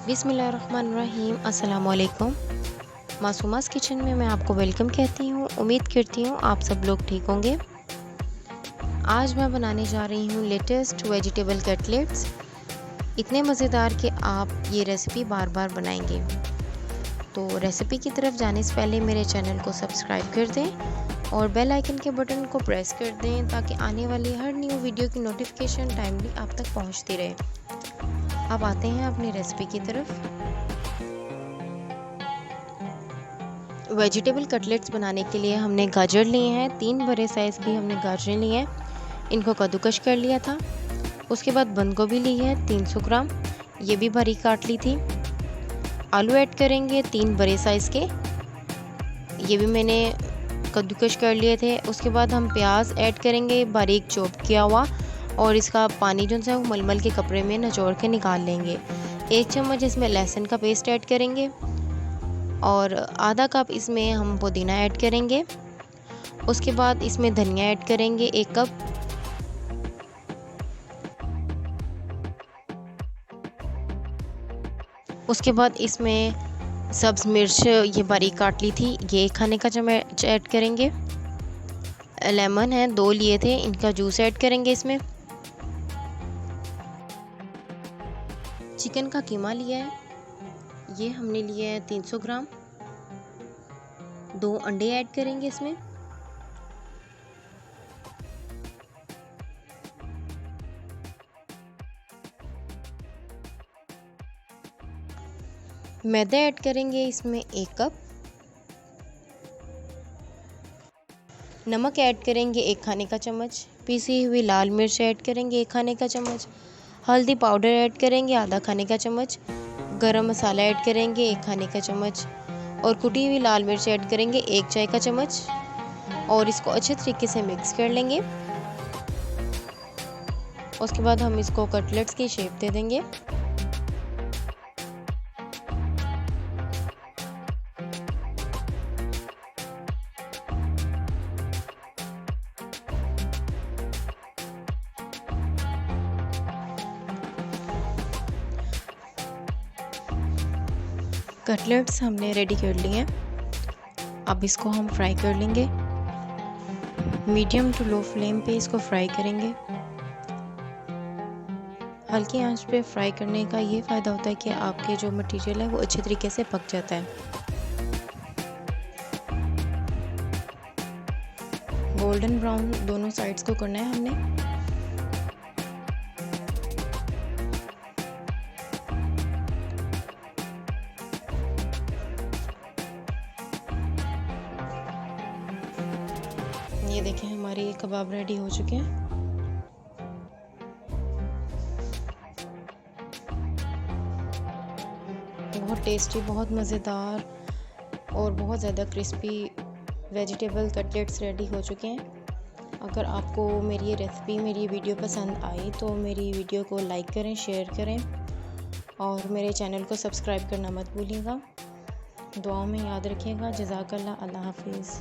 बिस्मिल्लाहिर्रहमानिर्रहीम। अस्सलामुअलैकुम। मासूमास किचन में मैं आपको वेलकम कहती हूँ। उम्मीद करती हूँ आप सब लोग ठीक होंगे। आज मैं बनाने जा रही हूँ लेटेस्ट वेजिटेबल कटलेट्स। इतने मज़ेदार कि आप ये रेसिपी बार बार बनाएंगे। तो रेसिपी की तरफ जाने से पहले मेरे चैनल को सब्सक्राइब कर दें और बेल आइकन के बटन को प्रेस कर दें ताकि आने वाली हर न्यू वीडियो की नोटिफिकेशन टाइमली आप तक पहुँचती रहे। अब आते हैं अपनी रेसिपी की तरफ। वेजिटेबल कटलेट्स बनाने के लिए हमने गाजर लिए हैं। 3 बड़े साइज़ की हमने गाजरें ली हैं, इनको कद्दूकश कर लिया था। उसके बाद बंद गोभी ली है 300 ग्राम, ये भी बारीक काट ली थी। आलू ऐड करेंगे 3 बड़े साइज़ के, ये भी मैंने कद्दूकश कर लिए थे। उसके बाद हम प्याज ऐड करेंगे बारीक चॉप किया हुआ, और इसका पानी जो है वो मलमल के कपड़े में निचोड़ के निकाल लेंगे। 1 चम्मच इसमें लहसुन का पेस्ट ऐड करेंगे और आधा कप इसमें हम पुदीना ऐड करेंगे। उसके बाद इसमें धनिया ऐड करेंगे 1 कप। उसके बाद इसमें सब्ज़ मिर्च ये बारीक काट ली थी, ये 1 खाने का चम्मच ऐड करेंगे। लेमन है 2 लिए थे, इनका जूस ऐड करेंगे इसमें। चिकन का कीमा लिया है, ये हमने लिया है 300 ग्राम। 2 अंडे ऐड करेंगे इसमें। मैदा ऐड करेंगे इसमें 1 कप। नमक ऐड करेंगे 1 खाने का चम्मच। पीसी हुई लाल मिर्च ऐड करेंगे 1 खाने का चम्मच। हल्दी पाउडर ऐड करेंगे आधा खाने का चम्मच। गरम मसाला ऐड करेंगे 1 खाने का चम्मच और कुटी हुई लाल मिर्च ऐड करेंगे 1 चाय का चम्मच, और इसको अच्छे तरीके से मिक्स कर लेंगे। उसके बाद हम इसको कटलेट्स की शेप दे देंगे। कटलेट्स हमने रेडी कर लिए हैं। अब इसको हम फ्राई कर लेंगे। मीडियम टू लो फ्लेम पे इसको फ्राई करेंगे। हल्की आंच पे फ्राई करने का ये फ़ायदा होता है कि आपके जो मटेरियल है वो अच्छे तरीके से पक जाता है। गोल्डन ब्राउन दोनों साइड्स को करना है हमने। ये देखें हमारे कबाब रेडी हो चुके हैं। बहुत टेस्टी, बहुत मज़ेदार और बहुत ज़्यादा क्रिस्पी वेजिटेबल कटलेट्स रेडी हो चुके हैं। अगर आपको मेरी ये रेसिपी, मेरी ये वीडियो पसंद आई तो मेरी वीडियो को लाइक करें, शेयर करें और मेरे चैनल को सब्सक्राइब करना मत भूलिएगा। दुआओं में याद रखिएगा। जज़ाकल्लाह। अल्लाह हाफिज़।